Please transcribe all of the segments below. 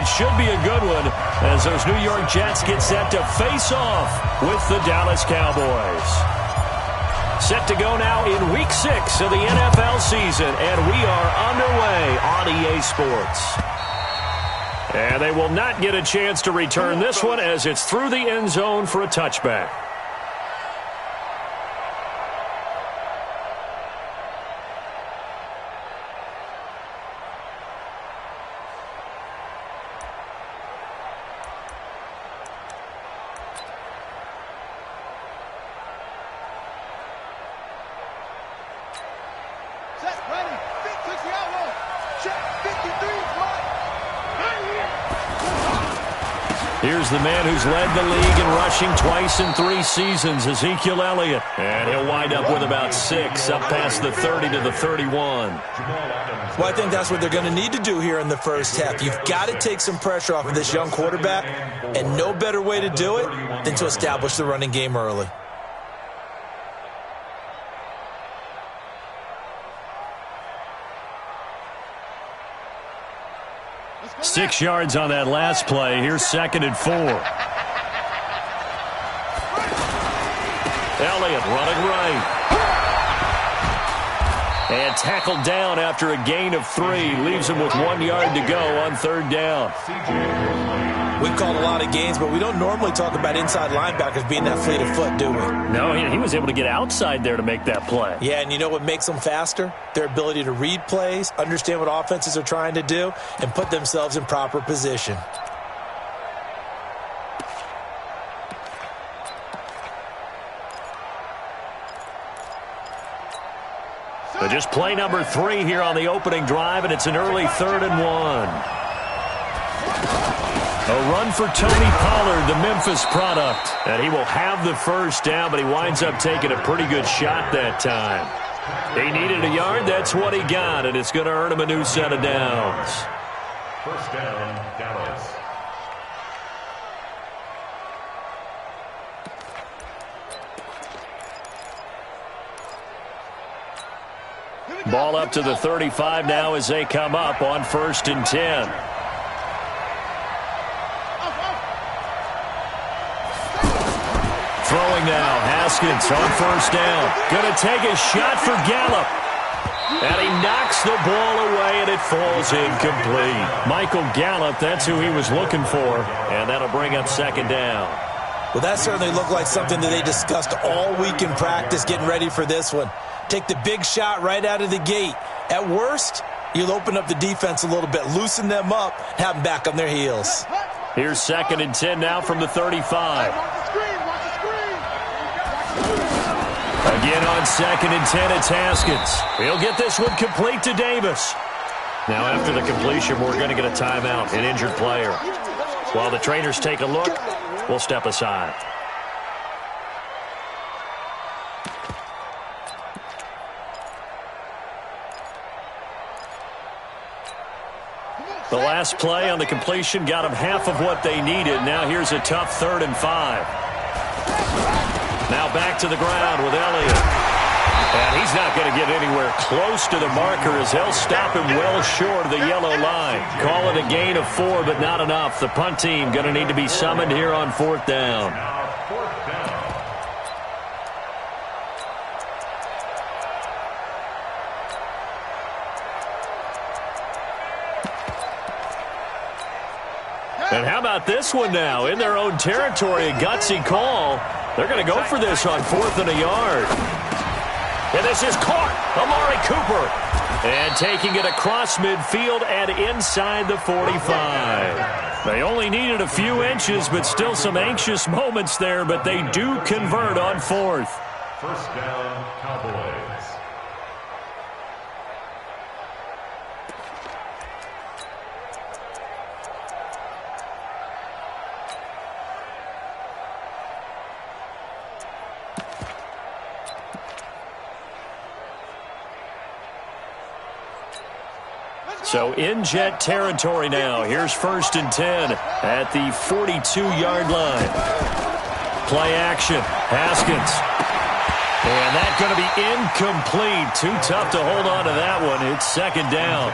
it should be a good one as those New York Jets get set to face off with the Dallas Cowboys. Set to go now in Week 6 of the NFL season, and we are underway on EA Sports. And they will not get a chance to return this one as it's through the end zone for a touchback. Here's the man who's led the league in rushing twice in 3 seasons, Ezekiel Elliott. And he'll wind up with about 6, up past the 30 to the 31. Well, I think that's what they're going to need to do here in the first half. You've got to take some pressure off of this young quarterback, and no better way to do it than to establish the running game early. Six yards on that last play. Here's 2nd and 4. Elliott running right. And tackled down after a gain of 3. Leaves him with 1 yard to go on 3rd down. We've called a lot of games, but we don't normally talk about inside linebackers being that fleet of foot, do we? No, he was able to get outside there to make that play. Yeah, and you know what makes them faster? Their ability to read plays, understand what offenses are trying to do, and put themselves in proper position. So just play number 3 here on the opening drive, and it's an early 3rd and 1. A run for Tony Pollard, the Memphis product. And he will have the first down, but he winds up taking a pretty good shot that time. He needed a yard. That's what he got, and it's going to earn him a new set of downs. First down, Dallas. Ball up to the 35 now as they come up on 1st and 10. Throwing now, Haskins on 1st down. Going to take a shot for Gallup. And he knocks the ball away, and it falls incomplete. Michael Gallup, that's who he was looking for. And that'll bring up 2nd down. Well, that certainly looked like something that they discussed all week in practice getting ready for this one. Take the big shot right out of the gate. At worst, you'll open up the defense a little bit, loosen them up, have them back on their heels. Here's 2nd and 10 now from the 35. Again on 2nd and 10, it's Haskins. He'll get this one complete to Davis. Now after the completion, we're going to get a timeout, an injured player. While the trainers take a look, we'll step aside. The last play on the completion got them half of what they needed. Now here's a tough 3rd and 5. Now back to the ground with Elliott. And he's not going to get anywhere close to the marker as they'll stop him well short of the yellow line. Call it a gain of 4, but not enough. The punt team going to need to be summoned here on 4th down. And how about this one now? In their own territory, a gutsy call. They're going to go for this on 4th and a yard. And this is caught. Amari Cooper. And taking it across midfield and inside the 45. They only needed a few inches, but still some anxious moments there, but they do convert on 4th. First down, Cowboys. So in Jet territory now. Here's 1st and 10 at the 42-yard line. Play action. Haskins. And that's going to be incomplete. Too tough to hold on to that one. It's second down.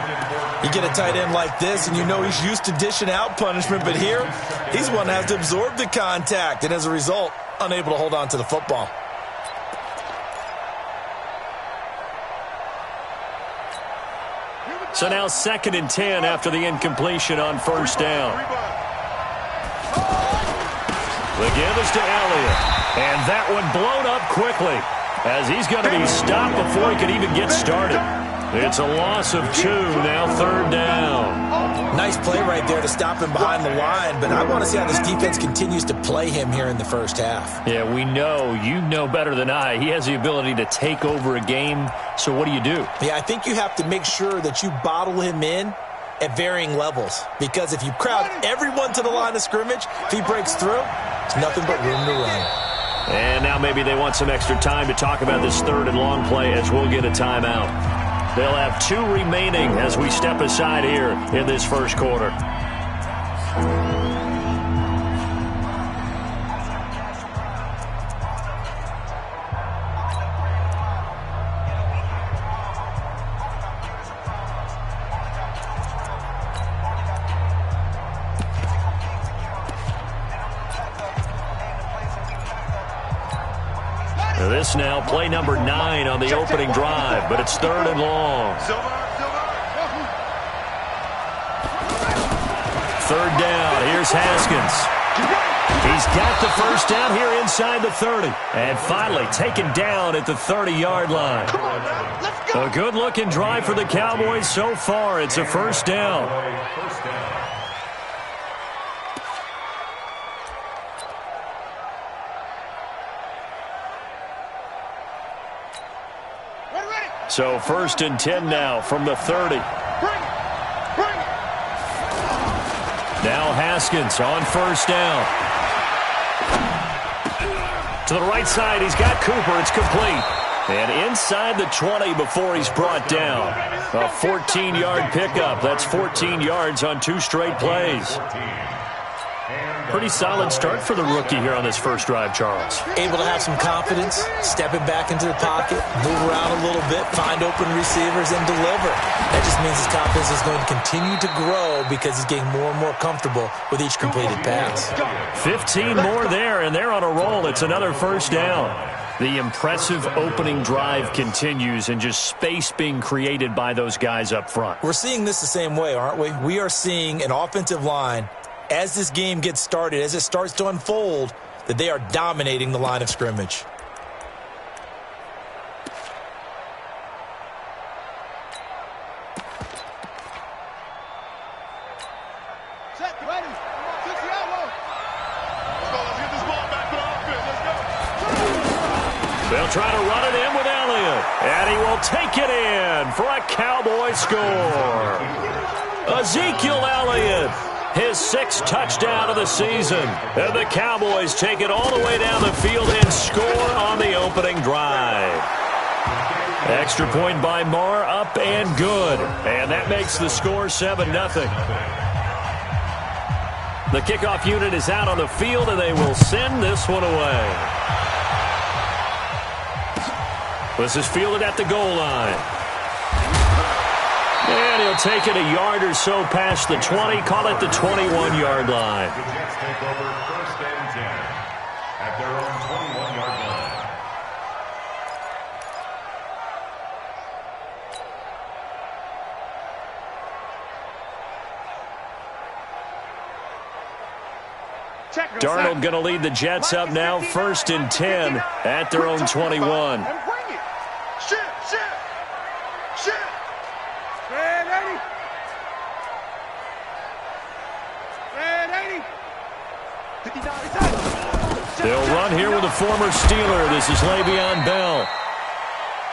You get a tight end like this, and you know he's used to dishing out punishment, but here, he's one that has to absorb the contact, and as a result, unable to hold on to the football. So now 2nd and 10 after the incompletion on first down. The give is to Elliott. And that one blown up quickly as he's going to be stopped before he can even get started. It's a loss of 2, now 3rd down. Nice play right there to stop him behind the line, but I want to see how this defense continues to play him here in the first half. Yeah, we know. You know better than I. He has the ability to take over a game, so what do you do? Yeah, I think you have to make sure that you bottle him in at varying levels, because if you crowd everyone to the line of scrimmage, if he breaks through, it's nothing but room to run. And now maybe they want some extra time to talk about this 3rd and long play as we'll get a timeout. They'll have 2 remaining as we step aside here in this first quarter. This now play number 9 on the opening drive, but it's 3rd and long. 3rd down. Here's Haskins. He's got the first down here inside the 30. And finally taken down at the 30-yard line. A good-looking drive for the Cowboys so far. It's a first down. So 1st and 10 now from the 30. Now Haskins on first down. To the right side, he's got Cooper. It's complete. And inside the 20 before he's brought down. A 14-yard pickup. That's 14 yards on 2 straight plays. Pretty solid start for the rookie here on this first drive, Charles. Able to have some confidence, stepping back into the pocket, move around a little bit, find open receivers, and deliver. That just means his confidence is going to continue to grow because he's getting more and more comfortable with each completed pass. 15 more there, and they're on a roll. It's another first down. The impressive opening drive continues and just space being created by those guys up front. We're seeing this the same way, aren't we? We are seeing an offensive line, as this game gets started, as it starts to unfold, that they are dominating the line of scrimmage. They'll try to run it in with Elliott, and he will take it in for a Cowboy score. Ezekiel Elliott, his 6th touchdown of the season. And the Cowboys take it all the way down the field and score on the opening drive. Extra point by Marr, up and good. And that makes the score 7-0. The kickoff unit is out on the field, and they will send this one away. This is fielded at the goal line. And he'll take it a yard or so past the 20, call it the 21-yard line. The Jets take over 1st and 10 at their own 21-yard line. Darnold going to lead the Jets up now, 1st and 10 at their own 21. They'll run here with a former Steeler. This is Le'Veon Bell.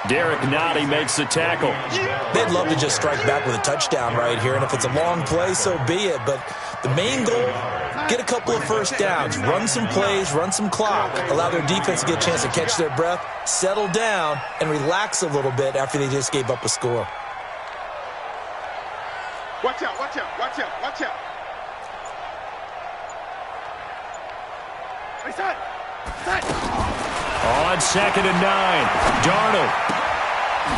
Derek Nottie makes the tackle. They'd love to just strike back with a touchdown right here, and if it's a long play, so be it. But the main goal, get a couple of first downs, run some plays, run some clock, allow their defense to get a chance to catch their breath, settle down, and relax a little bit after they just gave up a score. Watch out, watch out, watch out, watch out. On 2nd and 9, Darnold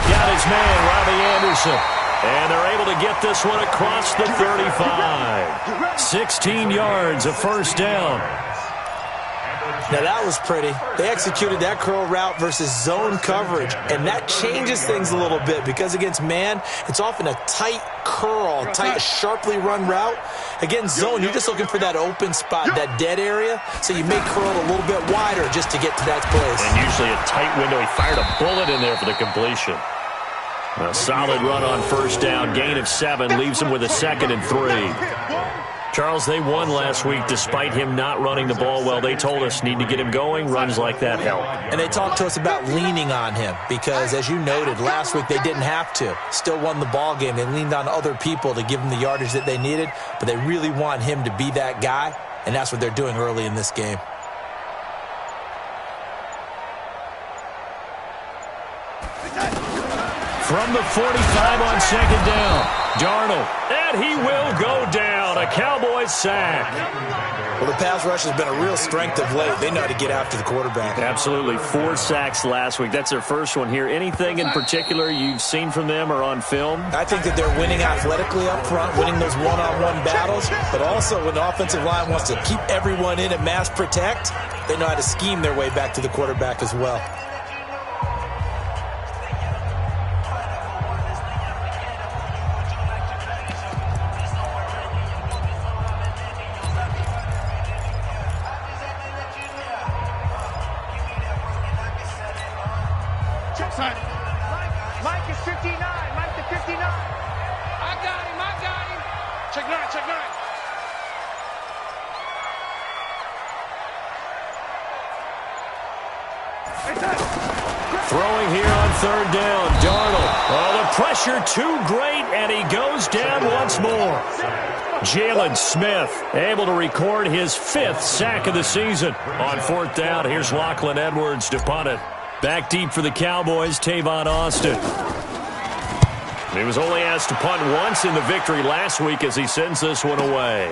got his man, Robbie Anderson. And they're able to get this one across the 35. 16 yards, a first down. Now that was pretty. They executed that curl route versus zone coverage, and that changes things a little bit because against man, it's often a tight curl, tight, sharply run route. Against zone, you're just looking for that open spot, that dead area, so you may curl a little bit wider just to get to that place. And usually a tight window. He fired a bullet in there for the completion. A solid run on first down, gain of 7, leaves him with a 2nd and 3. Charles, they won last week despite him not running the ball well. They told us need to get him going. Runs like that help. And they talked to us about leaning on him because, as you noted, last week they didn't have to. Still won the ball game. They leaned on other people to give them the yardage that they needed, but they really want him to be that guy, and that's what they're doing early in this game. From the 45 on 2nd down, Darnold, and he will go down. A Cowboys sack. Well, the pass rush has been a real strength of late. They know how to get after the quarterback. Absolutely. 4 sacks last week. That's their first one here. Anything in particular you've seen from them or on film? I think that they're winning athletically up front, winning those one-on-one battles, but also when the offensive line wants to keep everyone in and mass protect, they know how to scheme their way back to the quarterback as well. Mike is 59. Mike to 59. I got him. Check 9. Throwing here on 3rd down, Darnold. Oh, the pressure too great, and he goes down once more. Jalen Smith able to record his 5th sack of the season. On 4th down, here's Lachlan Edwards to punt it. Back deep for the Cowboys, Tavon Austin. He was only asked to punt once in the victory last week as he sends this one away.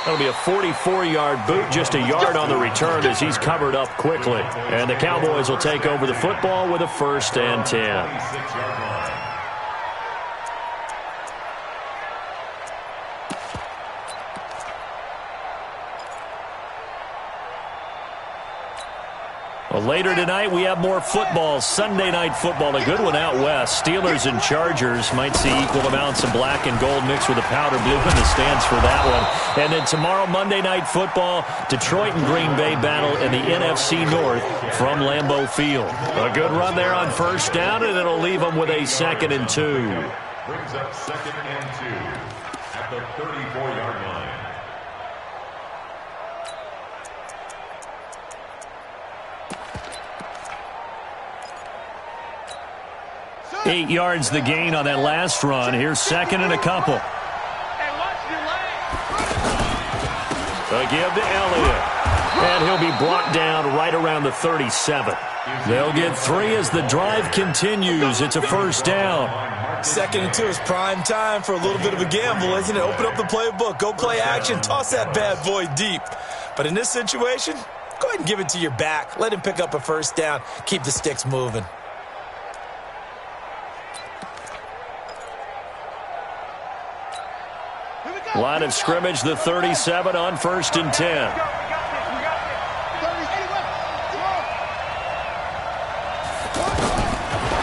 That'll be a 44-yard boot, just a yard on the return as he's covered up quickly. And the Cowboys will take over the football with a 1st and 10. Well, later tonight, we have more football. Sunday night football, a good one out west. Steelers and Chargers might see equal amounts of black and gold mixed with a powder blue in the stands for that one. And then tomorrow, Monday night football, Detroit and Green Bay battle in the NFC North from Lambeau Field. A good run there on 1st down, and it'll leave them with a 2nd and 2. Brings up 2nd and 2 at the 34-yard line. Eight yards the gain on that last run. Here's 2nd and a couple. A give to Elliott. And he'll be brought down right around the 37. They'll get 3 as the drive continues. It's a 1st down. 2nd and 2 is prime time for a little bit of a gamble, isn't it? Open up the playbook. Go play action. Toss that bad boy deep. But in this situation, go ahead and give it to your back. Let him pick up a 1st down. Keep the sticks moving. Line of scrimmage, the 37 on 1st and 10.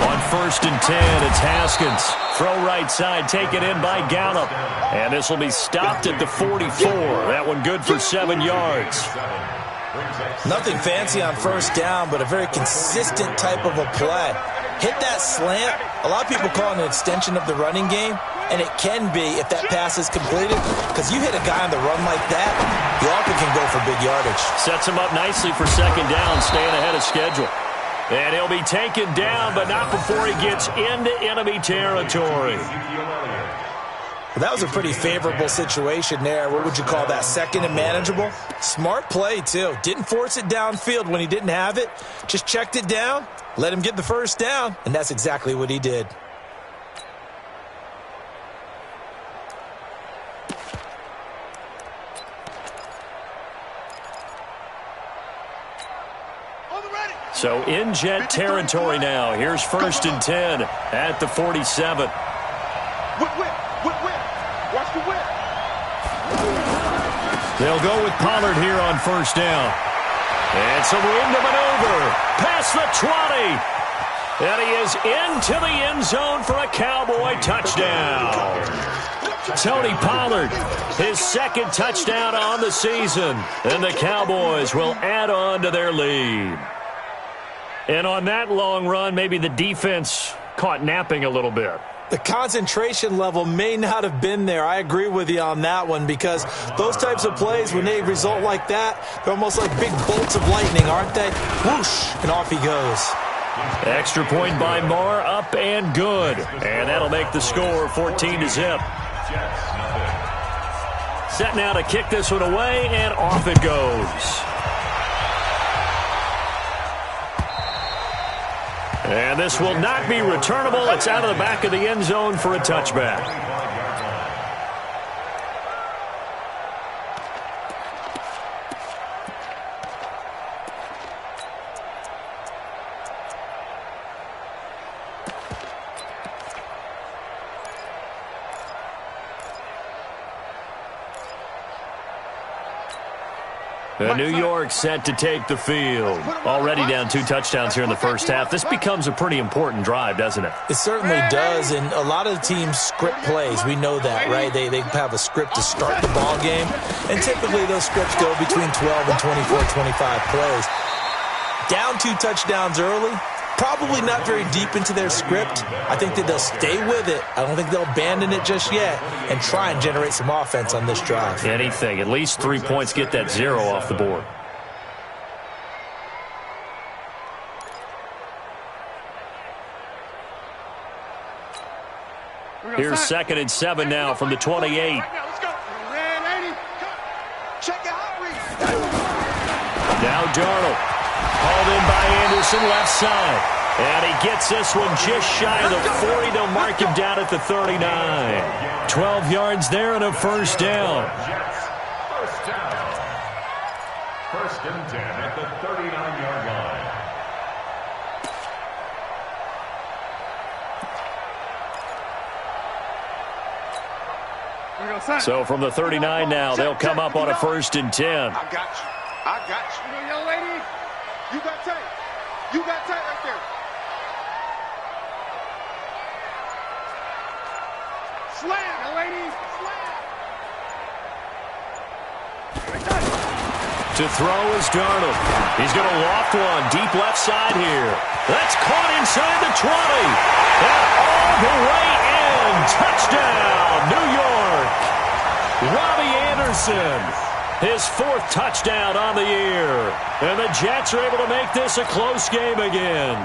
On 1st and 10, it's Haskins. Throw right side, taken in by Gallup. And this will be stopped at the 44. That one good for 7 yards. Nothing fancy on 1st down, but a very consistent type of a play. Hit that slant. A lot of people call it an extension of the running game, and it can be if that pass is completed, because you hit a guy on the run like that, you often can go for big yardage. Sets him up nicely for 2nd down, staying ahead of schedule. And he'll be taken down, but not before he gets into enemy territory. Well, that was a pretty favorable situation there. What would you call that, 2nd and manageable? Smart play, too. Didn't force it downfield when he didn't have it. Just checked it down, let him get the 1st down, and that's exactly what he did. So in Jet territory now. Here's 1st and 10 at the 47. Whip. Watch the whip. They'll go with Pollard here on 1st down. And some room to maneuver. Past the 20. And he is into the end zone for a Cowboy touchdown. Tony Pollard, his 2nd touchdown on the season. And the Cowboys will add on to their lead. And on that long run, maybe the defense caught napping a little bit. The concentration level may not have been there. I agree with you on that one, because those types of plays, when they result like that, they're almost like big bolts of lightning, aren't they? Whoosh, and off he goes. Extra point by Marr, up and good. And that'll make the score 14-0. Set now to kick this one away, and off it goes. And this will not be returnable. It's out of the back of the end zone for a touchback. New York set to take the field. Already down 2 touchdowns here in the first half. This becomes a pretty important drive, doesn't it? It certainly does, and a lot of the teams script plays. We know that, right? They have a script to start the ball game, and typically those scripts go between 12 and 24, 25 plays. Down 2 touchdowns early, probably not very deep into their script. I think that they'll stay with it. I don't think they'll abandon it just yet and try and generate some offense on this drive. Anything. At least 3 points, get that 0 off the board. Here's 2nd and 7 now from the 28. Now Darnold. Called in by Anderson, left side. And he gets this one just shy of the 40. They'll mark him down at the 39. 12 yards there and a 1st down. First down. 1st and 10 at the 39-yard line. So from the 39 now, they'll come up on a 1st and 10. I got you. Young lady, you got tight. You got tight right there. Slam, young lady. Slam. To throw is Darnold. He's going to loft one deep left side here. That's caught inside the 20. And all the way in. Touchdown, New York. Robbie Anderson. His 4th touchdown on the year. And the Jets are able to make this a close game again.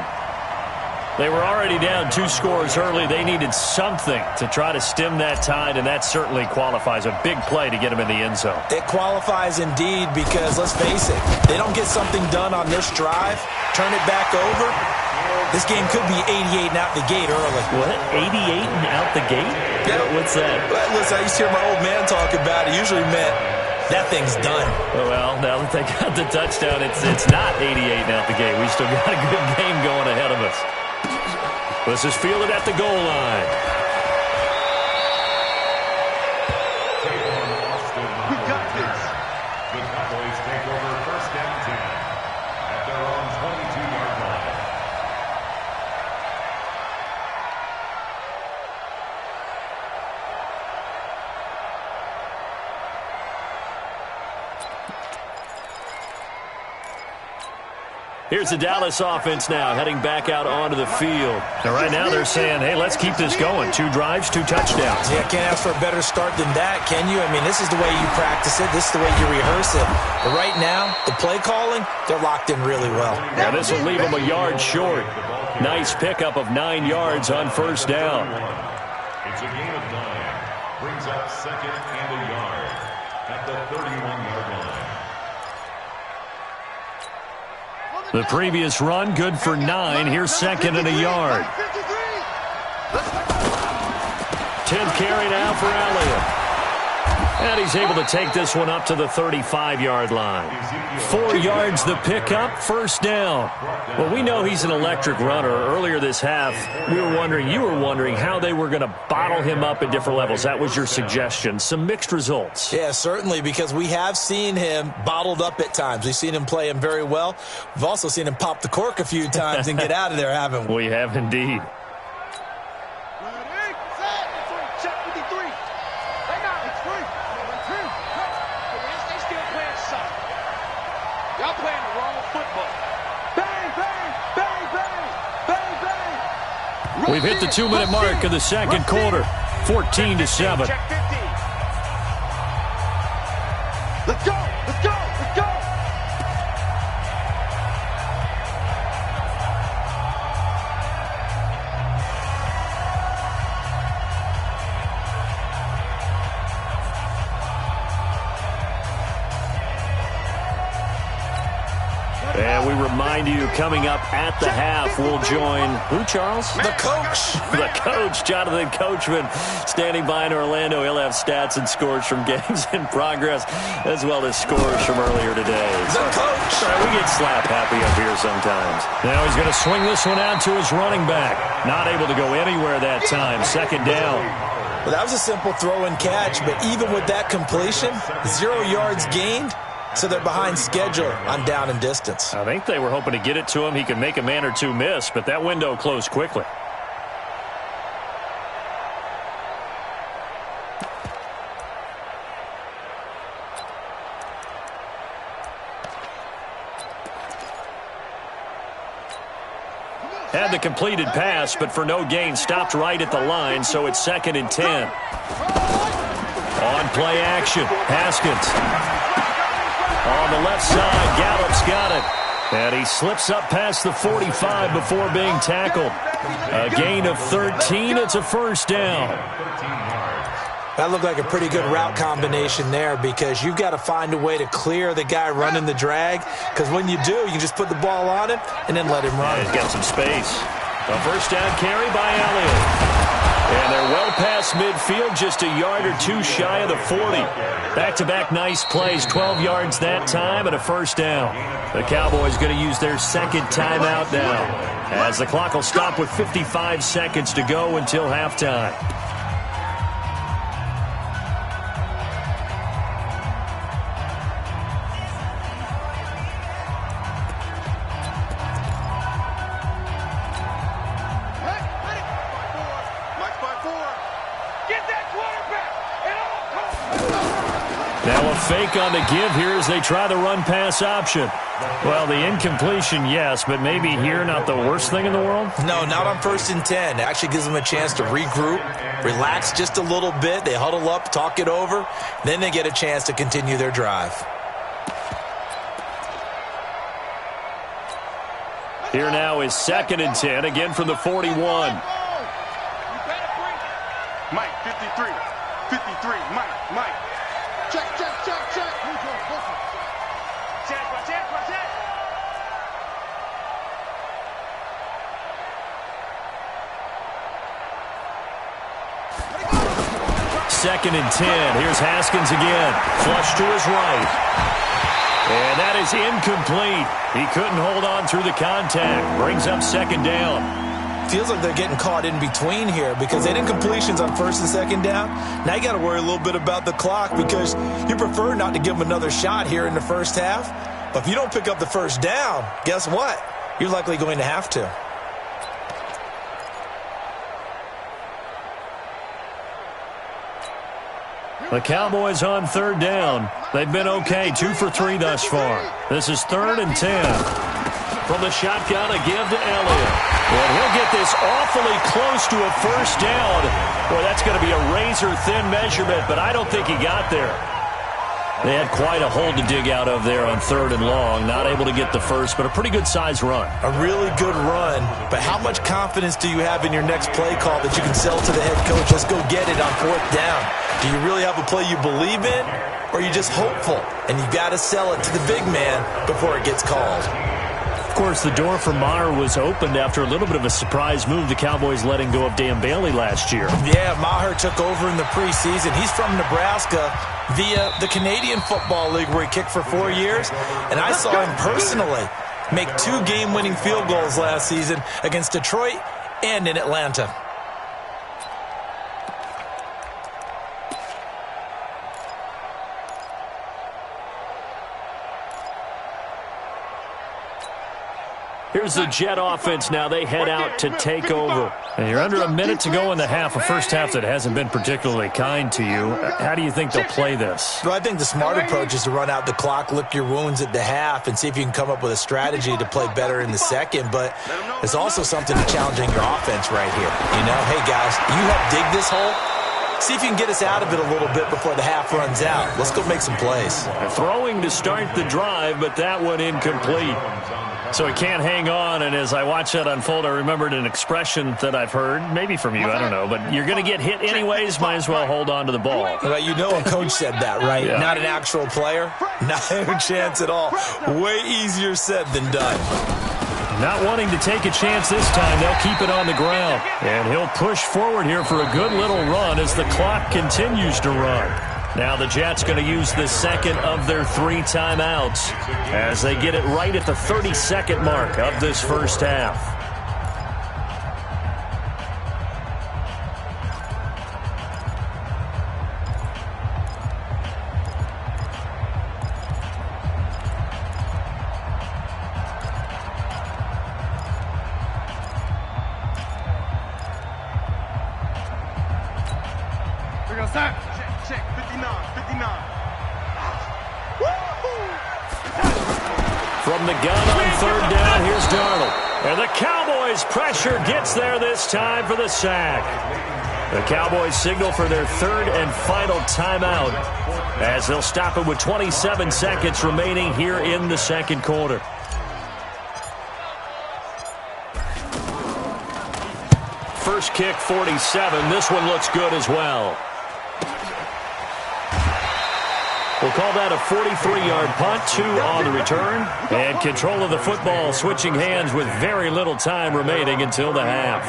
They were already down 2 scores early. They needed something to try to stem that tide, and that certainly qualifies. A big play to get them in the end zone. It qualifies indeed, because let's face it, they don't get something done on this drive, turn it back over, this game could be 88 and out the gate early. What? 88 and out the gate? Yeah. What's that? Well, listen, I used to hear my old man talk about it. Usually meant that thing's done. Well, now that they got the touchdown, it's not 88 and out the gate. We still got a good game going ahead of us. This is fielded at the goal line. We got this. The Cowboys take over 1st and 10 at their own 22-yard line. Here's the Dallas offense now heading back out onto the field. And right now they're saying, hey, let's keep this going. 2 drives, 2 touchdowns. Yeah, can't ask for a better start than that, can you? I mean, this is the way you practice it. This is the way you rehearse it. But right now, the play calling, they're locked in really well. Yeah, this will leave them a yard short. Nice pickup of 9 yards on 1st down. It's a gain of 9. Brings up 2nd and a yard at the 31-yard line. The previous run, good for 9. Here's 2nd and a yard. 10th carry now for Elliott. And he's able to take this one up to the 35-yard line. 4 yards the pickup, first down. Well, we know he's an electric runner. Earlier this half, you were wondering how they were going to bottle him up at different levels. That was your suggestion. Some mixed results. Yeah, certainly, because we have seen him bottled up at times. We've seen him play him very well. We've also seen him pop the cork a few times and get out of there, haven't we? We have indeed. We've hit the 2-minute mark of the second quarter, 14-7. Let's go, let's go, let's go. And we remind you, coming up at the half, we'll join, who, Charles? The coach. The coach, Jonathan Coachman, standing by in Orlando. He'll have stats and scores from games in progress, as well as scores from earlier today. The coach. Sorry, we get slap happy up here sometimes. Now he's going to swing this one out to his running back. Not able to go anywhere that time. Second down. Well, that was a simple throw and catch, but even with that completion, 0 yards gained. So they're behind schedule on down and distance. I think they were hoping to get it to him. He could make a man or two miss, but that window closed quickly. Had the completed pass, but for no gain, stopped right at the line, so it's 2nd and 10. On play action, Haskins. On the left side, Gallup's got it. And he slips up past the 45 before being tackled. A gain of 13. It's a first down. That looked like a pretty good route combination there, because you've got to find a way to clear the guy running the drag, because when you do, you can just put the ball on him and then let him run. He's got some space. A first down carry by Elliott. And they're well past midfield, just a yard or two shy of the 40. Back-to-back nice plays, 12 yards that time and a first down. The Cowboys going to use their second timeout now, as the clock will stop with 55 seconds to go until halftime. Now a fake on the give here as they try the run-pass option. Well, the incompletion, yes, but maybe here not the worst thing in the world? No, not on 1st and 10. It actually gives them a chance to regroup, relax just a little bit. They huddle up, talk it over. Then they get a chance to continue their drive. Here now is 2nd and 10, again from the 41. Mike, 53. 53, Mike. Check. Second and 10. Here's Haskins again. Flush to his right. And that is incomplete. He couldn't hold on through the contact. Brings up 2nd down. Feels like they're getting caught in between here, because they did incompletions on 1st and 2nd down. Now you got to worry a little bit about the clock, because you prefer not to give them another shot here in the first half. But if you don't pick up the first down, guess what? You're likely going to have to. The Cowboys on 3rd down. They've been okay, 2 for 3 thus far. This is 3rd and 10. From the shotgun, a give to Elliott. And he'll get this awfully close to a first down. Boy, that's going to be a razor-thin measurement, but I don't think he got there. They had quite a hole to dig out of there on 3rd and long. Not able to get the first, but a pretty good-sized run. A really good run, but how much confidence do you have in your next play call that you can sell to the head coach? Let's go get it on 4th down. Do you really have a play you believe in, or are you just hopeful? And you've got to sell it to the big man before it gets called. Of course, the door for Maher was opened after a little bit of a surprise move. The Cowboys letting go of Dan Bailey last year. Yeah, Maher took over in the preseason. He's from Nebraska via the Canadian Football League where he kicked for 4 years. And I saw him personally make 2 game-winning field goals last season against Detroit and in Atlanta. Here's the Jet offense now. They head out to take over. And you're under a minute to go in the half, a first half that hasn't been particularly kind to you. How do you think they'll play this? Well, I think the smart approach is to run out the clock, lick your wounds at the half, and see if you can come up with a strategy to play better in the second. But there's also something to challenging your offense right here. You know, hey, guys, you help dig this hole. See if you can get us out of it a little bit before the half runs out. Let's go make some plays. Throwing to start the drive, but that one incomplete. So he can't hang on, and as I watch that unfold, I remembered an expression that I've heard, maybe from you, I don't know, but you're going to get hit anyways, might as well hold on to the ball. Well, you know a coach said that, right? Yeah. Not an actual player? Not a chance at all. Way easier said than done. Not wanting to take a chance this time, they'll keep it on the ground. And he'll push forward here for a good little run as the clock continues to run. Now the Jets going to use the second of their 3 timeouts as they get it right at the 30-second mark of this first half. We're going to start. Check, 59. From the gun on third down, here's Darnold. And the Cowboys pressure gets there this time for the sack. The Cowboys signal for their third and final timeout as they'll stop it with 27 seconds remaining here in the second quarter. First kick, 47. This one looks good as well. We'll call that a 43-yard punt, 2 on the return. And control of the football switching hands with very little time remaining until the half.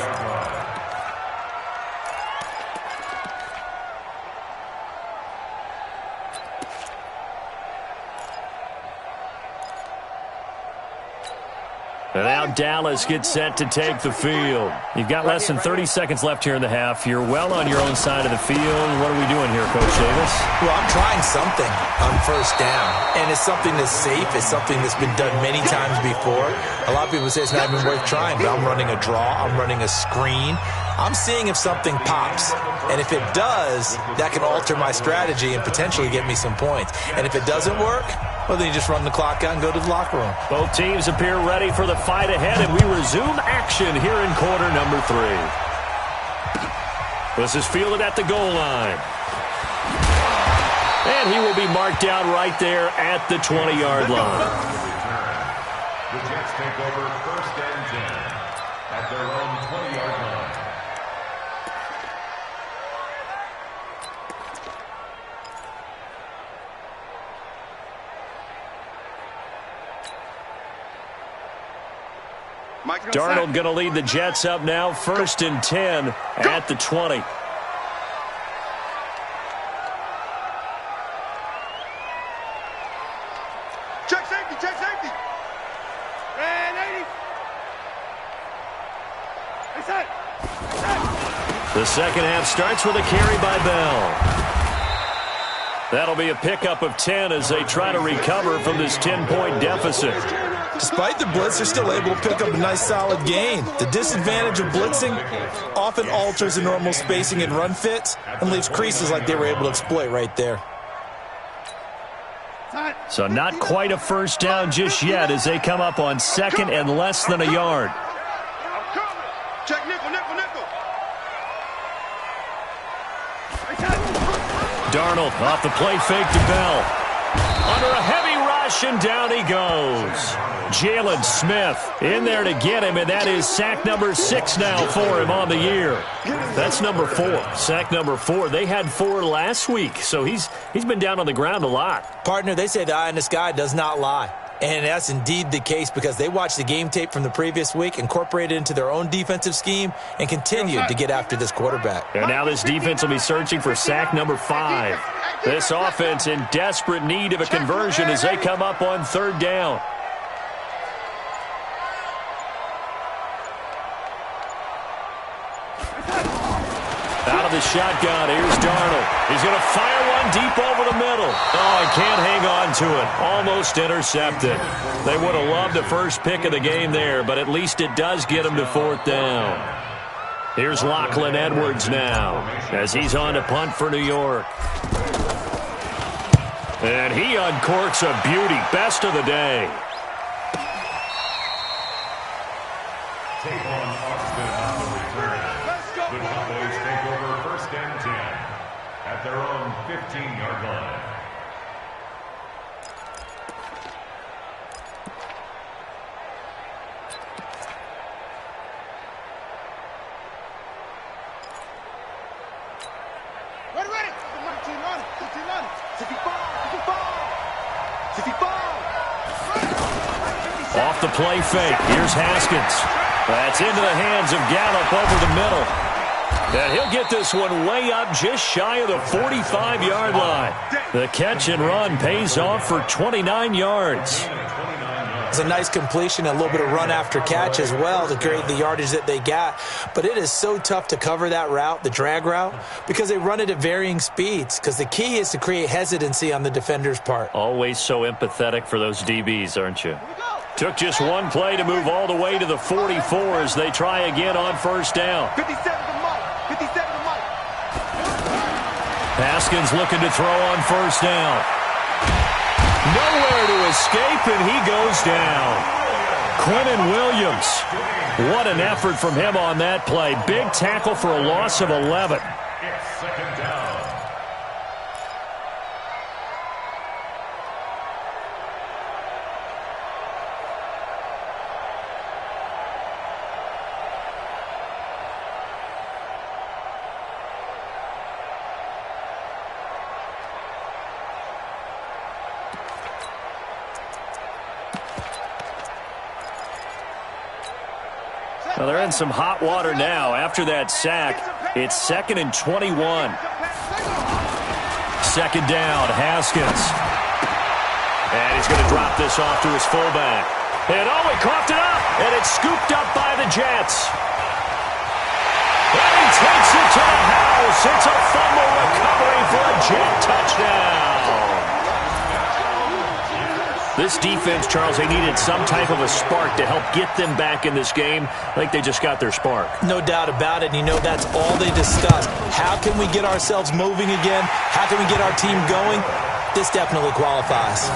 And now Dallas gets set to take the field. You've got less than 30 seconds left here in the half. You're well on your own side of the field. What are we doing here, Coach Davis? Well, I'm trying something on first down, and it's something that's safe. It's something that's been done many times before. A lot of people say it's not even worth trying, but I'm running a draw. I'm running a screen. I'm seeing if something pops, and if it does, that can alter my strategy and potentially get me some points. And if it doesn't work, well, then you just run the clock out and go to the locker room. Both teams appear ready for the fight ahead, and we resume action here in quarter number 3. This is fielded at the goal line. And he will be marked down right there at the 20-yard line. The Jets take over first and 10 at their own 20-yard line. Darnold going to lead the Jets up now, first and 10 at the 20. Check safety, check safety. Red 80. Reset. The second half starts with a carry by Bell. That'll be a pickup of 10 as they try to recover from this 10-point deficit. Despite the blitz, they're still able to pick up a nice solid gain. The disadvantage of blitzing often alters the normal spacing and run fits and leaves creases like they were able to exploit right there. So not quite a first down just yet as they come up on second and less than a yard. Check nickel, nickel, nickel. Darnold off the play fake to Bell. Under a heavy rush, and down he goes. Jalen Smith in there to get him, and that is sack number 6 now for him on the year. That's number 4. Sack number 4. They had 4 last week, so he's been down on the ground a lot. Partner, they say the eye in the sky does not lie. And that's indeed the case because they watched the game tape from the previous week, incorporated it into their own defensive scheme, and continued to get after this quarterback. And now this defense will be searching for sack number 5. This offense in desperate need of a conversion as they come up on 3rd down. Out of the shotgun, here's Darnold. He's going to fire one deep over the middle. Oh, and can't hang on to it. Almost intercepted. They would have loved the first pick of the game there, but at least it does get them to 4th down. Here's Lachlan Edwards now as he's on to punt for New York. And he uncorks a beauty. Best of the day. Take on Austin on the return. The Cowboys take over 1st and 10 at their own 15-yard line. Off the play fake. Here's Haskins. That's into the hands of Gallup over the middle. And he'll get this one way up just shy of the 45-yard line. The catch and run pays off for 29 yards. It's a nice completion, a little bit of run after catch as well to create the yardage that they got. But it is so tough to cover that route, the drag route, because they run it at varying speeds. Because the key is to create hesitancy on the defender's part. Always so empathetic for those DBs, aren't you? Took just one play to move all the way to the 44 as they try again on 1st down. 57 to Mike. 57 to Mike. Haskins looking to throw on 1st down. Nowhere to escape, and he goes down. Quinnen Williams. What an effort from him on that play. Big tackle for a loss of 11. It's 2nd down. Well, they're in some hot water now. After that sack, it's 2nd and 21. 2nd down, Haskins. And he's going to drop this off to his fullback. And oh, he coughed it up, and it's scooped up by the Jets. And he takes it to the house. It's a fumble recovery for a Jet touchdown. This defense, Charles, they needed some type of a spark to help get them back in this game. I think they just got their spark. No doubt about it. And you know that's all they discussed. How can we get ourselves moving again? How can we get our team going? This definitely qualifies.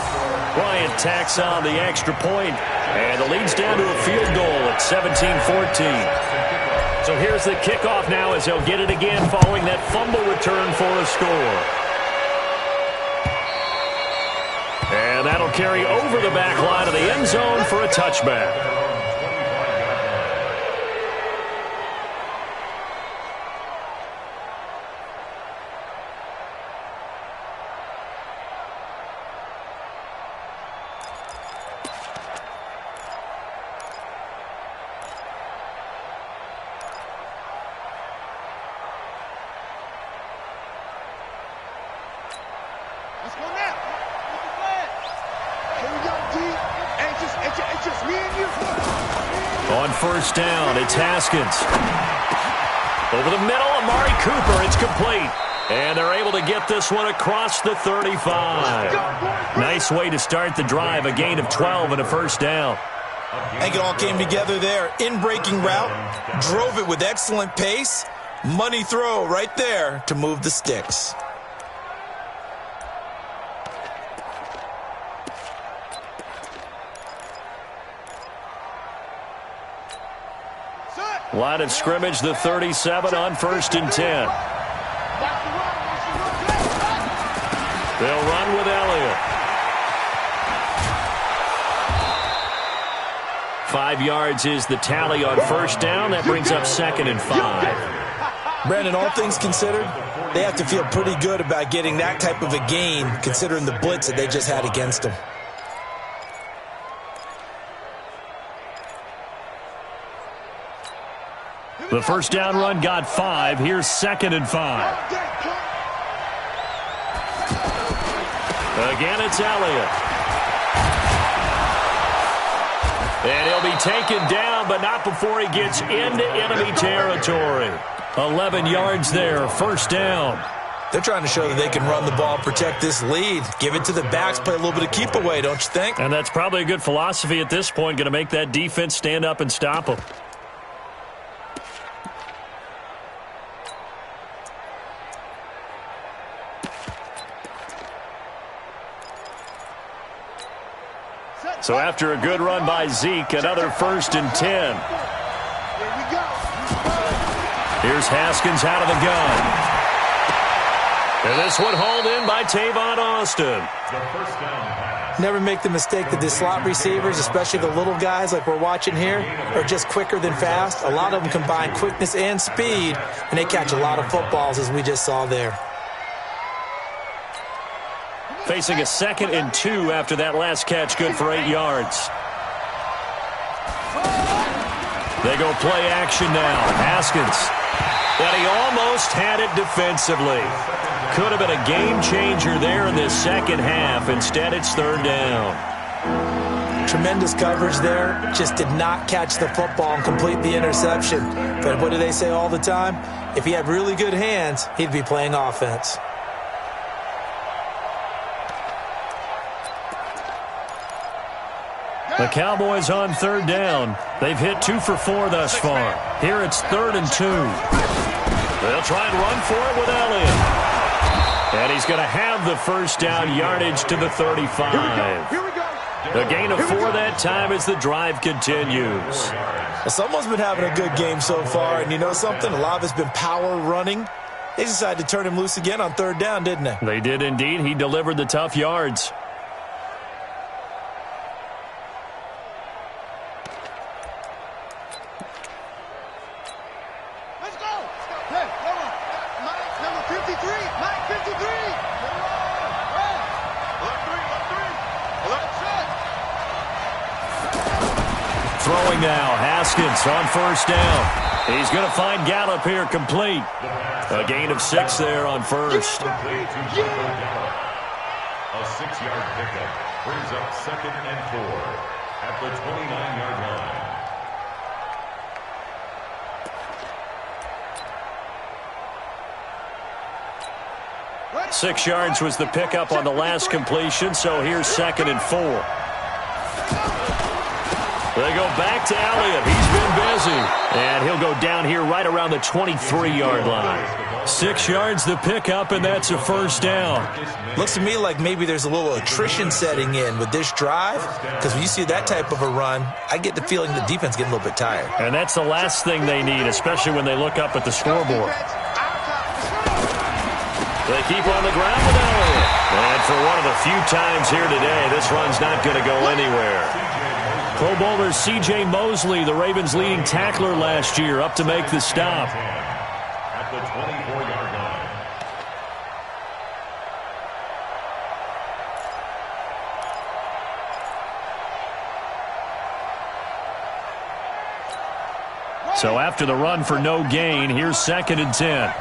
Bryant tacks on the extra point, and the lead's down to a field goal at 17-14. So here's the kickoff now as they'll get it again following that fumble return for a score. And that'll carry over the back line of the end zone for a touchback. Let's go now. Here we go, D. It's just me and you. On 1st down, it's Haskins. Over the middle, Amari Cooper. It's complete. And they're able to get this one across the 35. Nice way to start the drive. A gain of 12 and a 1st down. I think it all came together there. In-breaking route. Drove it with excellent pace. Money throw right there to move the sticks. Line of scrimmage, the 37 on 1st and 10. They'll run with Elliott. 5 yards is the tally on 1st down. That brings up 2nd and 5. Brandon, all things considered, they have to feel pretty good about getting that type of a gain, considering the blitz that they just had against them. The first down run got 5. Here's 2nd and 5. Again, it's Elliott. And he'll be taken down, but not before he gets into enemy territory. 11 yards there, first down. They're trying to show that they can run the ball, protect this lead. Give it to the backs, play a little bit of keep away, don't you think? And that's probably a good philosophy at this point, going to make that defense stand up and stop them. So after a good run by Zeke, another 1st and 10. Here's Haskins out of the gun. And this one hauled in by Tavon Austin. Never make the mistake that the slot receivers, especially the little guys like we're watching here, are just quicker than fast. A lot of them combine quickness and speed, and they catch a lot of footballs, as we just saw there. Facing a 2nd and 2 after that last catch, good for 8 yards. They go play action now. Haskins. And he almost had it defensively. Could have been a game changer there in this second half. Instead, it's 3rd down. Tremendous coverage there. Just did not catch the football and complete the interception. But what do they say all the time? If he had really good hands, he'd be playing offense. The Cowboys on 3rd down. They've hit 2 for 4 thus far. Here it's 3rd and 2. They'll try and run for it with Elliott. And he's going to have the first down, yardage to the 35. A gain of 4 that time as the drive continues. Well, someone's been having a good game so far, and you know something? A lot of it's been power running. They decided to turn him loose again on 3rd down, didn't they? They did indeed. He delivered the tough yards. Throwing now, Haskins on 1st down. He's going to find Gallup here complete. A gain of 6 there on 1st. A 6-yard pickup brings up 2nd and 4 at the 29-yard line. 6 yards was the pickup on the last completion, so here's 2nd and 4. They go back to Elliott. He's been busy. And he'll go down here right around the 23-yard line. 6 yards the pickup, and that's a first down. Looks to me like maybe there's a little attrition setting in with this drive, because when you see that type of a run, I get the feeling the defense getting a little bit tired. And that's the last thing they need, especially when they look up at the scoreboard. They keep on the ground with Elliott. And for one of the few times here today, this run's not going to go anywhere. Pro Bowler C.J. Mosley, the Ravens' leading tackler last year, up to make the stop. At the 24-yard line. So after the run for no gain, here's 2nd and 10.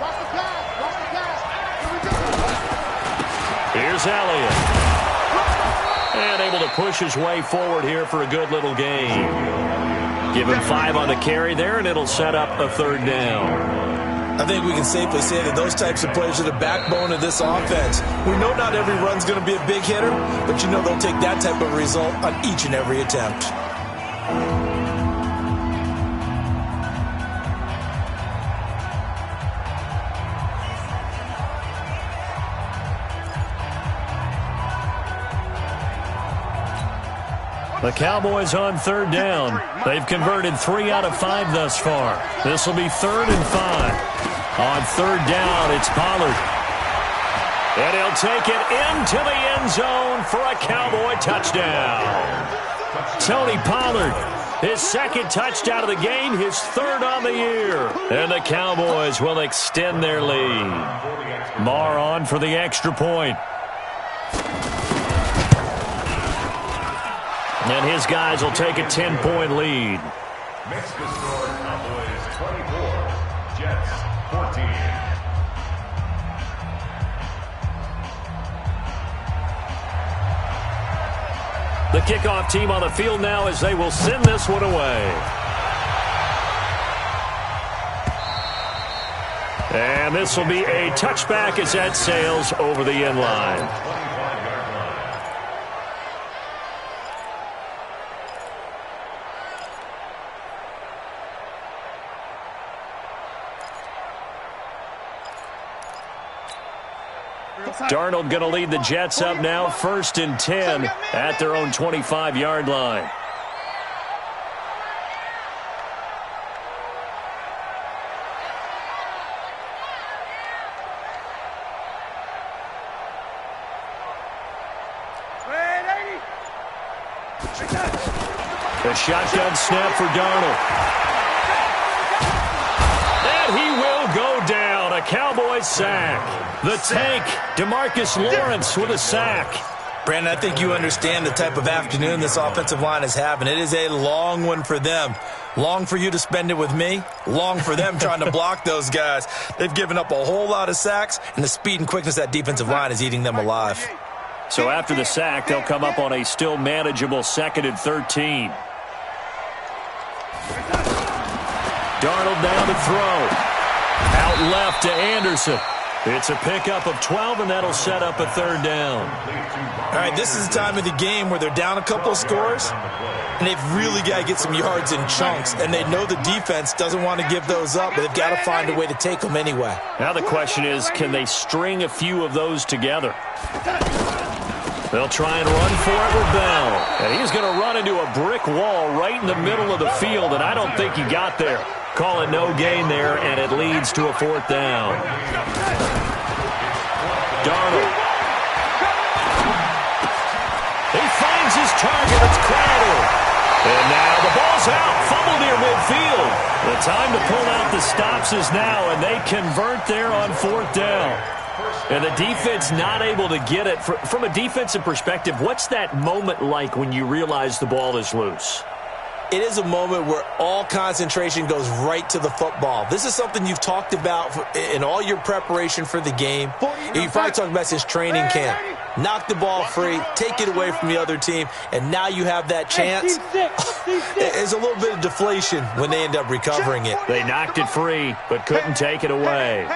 Here's Elliott. And able to push his way forward here for a good little gain. Give him 5 on the carry there, and it'll set up a 3rd down. I think we can safely say that those types of plays are the backbone of this offense. We know not every run's going to be a big hitter, but you know they'll take that type of result on each and every attempt. The Cowboys on 3rd down. They've converted 3 out of 5 thus far. This will be 3rd and 5. On 3rd down, it's Pollard. And he'll take it into the end zone for a Cowboy touchdown. Tony Pollard, his 2nd touchdown of the game, his 3rd on the year. And the Cowboys will extend their lead. Marr on for the extra point. And his guys will take a 10-point lead. Makes the score Cowboys 24, Jets 14. The kickoff team on the field now as they will send this one away. And this will be a touchback as that sails over the end line. Darnold going to lead the Jets up now, 1st and 10 at their own 25-yard line. The shotgun snap for Darnold. And he will go down. A Cowboys sack. The tank, DeMarcus Lawrence with a sack. Brandon, I think you understand the type of afternoon this offensive line is having. It is a long one for them. Long for you to spend it with me. Long for them trying to block those guys. They've given up a whole lot of sacks, and the speed and quickness of that defensive line is eating them alive. So after the sack, they'll come up on a still manageable 2nd and 13. Darnold down to throw. Out left to Anderson. It's a pickup of 12, and that'll set up a 3rd down. All right, this is the time of the game where they're down a couple of scores, and they've really got to get some yards in chunks, and they know the defense doesn't want to give those up, but they've got to find a way to take them anyway. Now the question is, can they string a few of those together? They'll try and run for it with Bell. And he's going to run into a brick wall right in the middle of the field, and I don't think he got there. Calling no gain there, and it leads to a 4th down. Darnold. He finds his target. It's Crowder. And now the ball's out. Fumble near midfield. The time to pull out the stops is now, and they convert there on 4th down. And the defense not able to get it. From a defensive perspective, what's that moment like when you realize the ball is loose? It is a moment where all concentration goes right to the football. This is something you've talked about in all your preparation for the game. You've probably talked about since training camp. Knock the ball free, take it away from the other team, and now you have that chance. There's a little bit of deflation when they end up recovering it. They knocked it free, but couldn't take it away.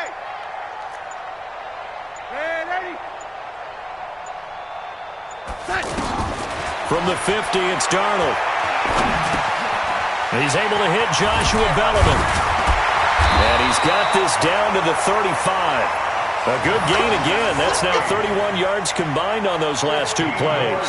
From the 50, it's Darnold. He's able to hit Joshua Bellerman. And he's got this down to the 35. A good gain again. That's now 31 yards combined on those last 2 plays.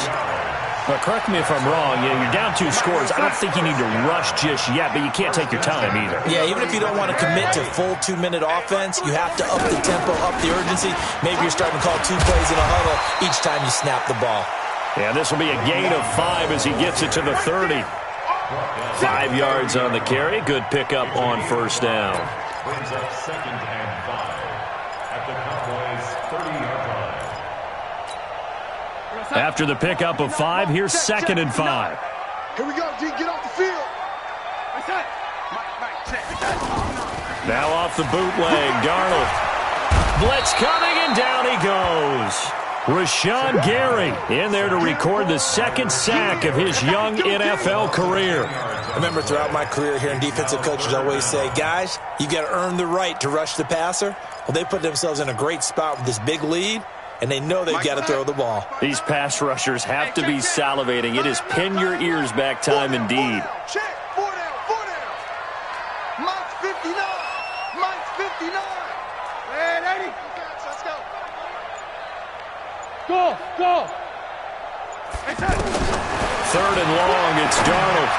But correct me if I'm wrong. You're down 2 scores. I don't think you need to rush just yet, but you can't take your time either. Yeah, even if you don't want to commit to full 2-minute offense, you have to up the tempo, up the urgency. Maybe you're starting to call 2 plays in a huddle each time you snap the ball. Yeah, this will be a gain of 5 as he gets it to the 30. 5 yards on the carry. Good pickup on 1st down. Brings up 2nd and 5 at the Cowboys 30-yard line. After the pickup of 5, here's 2nd and 5. Here we go, G. Get off the field. Now off the bootleg, Darnold. Blitz coming, and down he goes. Rashawn Gary in there to record the 2nd sack of his young NFL career. I remember throughout my career here in defensive coaches always say, guys, you got to earn the right to rush the passer. Well, they put themselves in a great spot with this big lead, and they know they've got to throw the ball. These pass rushers have to be salivating. It is pin your ears back time indeed. Check. 4 down. Mike's 59. Mike's 59. And 80. Let's go. Go. 3rd and long, it's Darnold.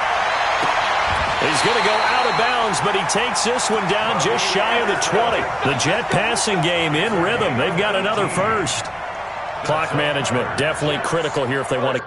He's going to go out of bounds, but he takes this one down just shy of the 20. The Jet passing game in rhythm. They've got another 1st. Clock management definitely critical here if they want to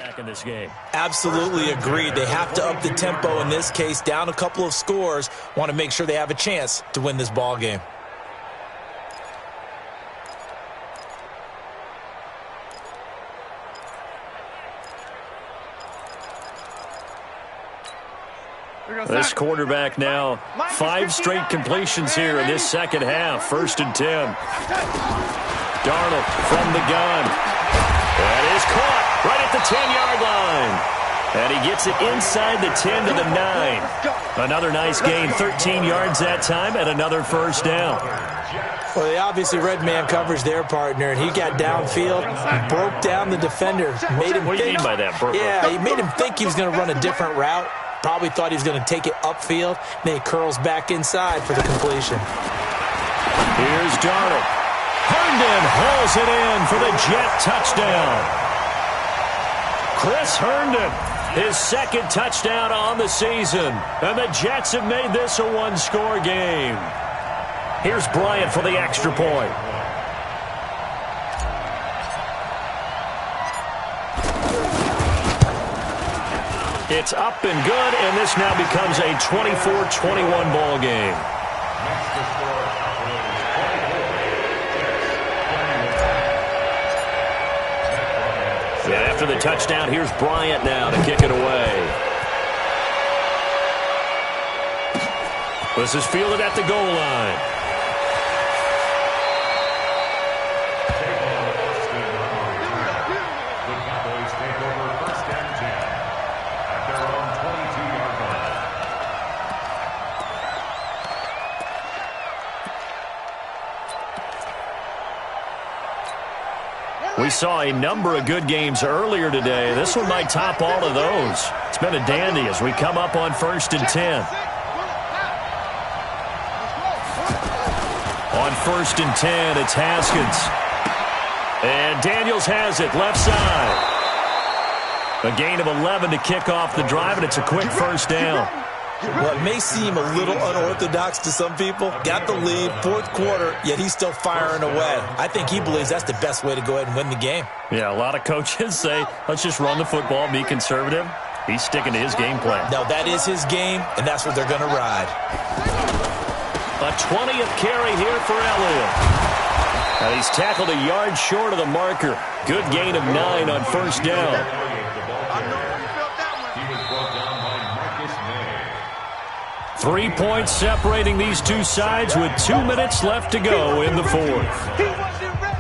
back in this game. Absolutely agreed. They have to up the tempo in this case, down a couple of scores. Want to make sure they have a chance to win this ball game. This quarterback now, 5 straight completions here in this second half. 1st and 10. Darnold from the gun. That is caught right at the 10-yard line. And he gets it inside the 10 to the 9. Another nice gain, 13 yards that time, and another 1st down. Well, they obviously read man coverage their partner, and he got downfield, broke down the defender, made him What do you mean by that, Burke? Yeah, he made him think he was going to run a different route. Probably thought he was going to take it upfield. Then he curls back inside for the completion. Here's Darnold. Herndon hauls it in for the Jet touchdown. Chris Herndon, his 2nd touchdown on the season. And the Jets have made this a 1-score game. Here's Bryant for the extra point. It's up and good, and this now becomes a 24-21 ball game. And after the touchdown, here's Bryant now to kick it away. This is fielded at the goal line. The Cowboys take over 1st and 10 at their own 22-yard line. We saw a number of good games earlier today. This one might top all of those. It's been a dandy as we come up on 1st and 10. On 1st and 10, it's Haskins. And Daniels has it, left side. A gain of 11 to kick off the drive, and it's a quick 1st down. Well, it may seem a little unorthodox to some people. Got the lead, 4th quarter, yet he's still firing away. I think he believes that's the best way to go ahead and win the game. Yeah, a lot of coaches say, let's just run the football, be conservative. He's sticking to his game plan. No, that is his game, and that's what they're going to ride. A 20th carry here for Elliott. And he's tackled a yard short of the marker. Good gain of 9 on 1st down. He was brought down by Marcus May. 3 points separating these two sides with 2 minutes left to go in the 4th. He wasn't ready.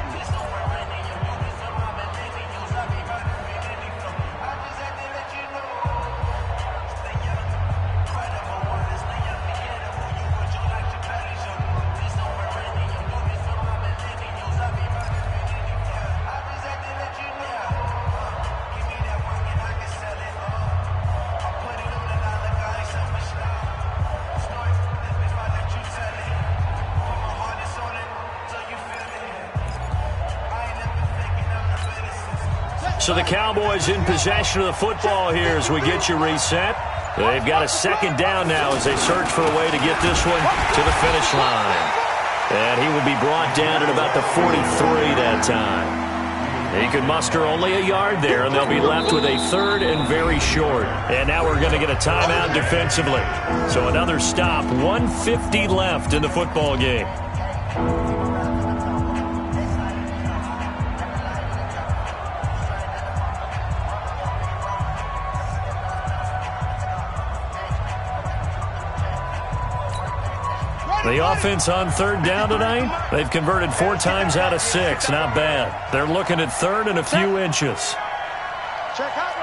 So the Cowboys in possession of the football here as we get you reset. They've got a 2nd down now as they search for a way to get this one to the finish line. And he will be brought down at about the 43 that time. He could muster only a yard there, and they'll be left with a 3rd and very short. And now we're going to get a timeout defensively. So another stop, 1:50 left in the football game. The offense on 3rd down tonight, they've converted 4 times out of 6. Not bad. They're looking at 3rd and a few inches. Check out.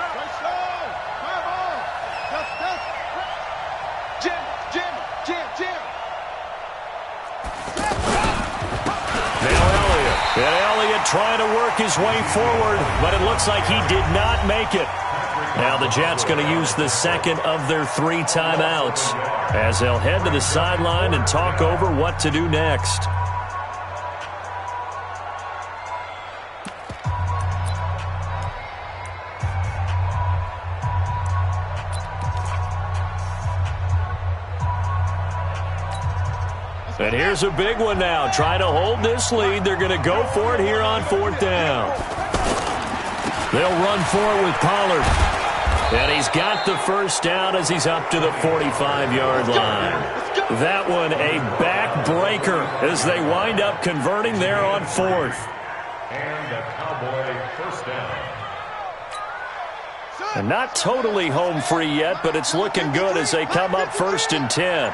Jim. Now Elliott. And Elliott trying to work his way forward, but it looks like he did not make it. Now the Jets going to use the 2nd of their 3 timeouts as they'll head to the sideline and talk over what to do next. And here's a big one now. Trying to hold this lead. They're going to go for it here on 4th down. They'll run for it with Pollard. And he's got the first down as he's up to the 45-yard line. That one a backbreaker as they wind up converting there on fourth. And a Cowboy first down. And not totally home free yet, but it's looking good as they come up 1st and 10.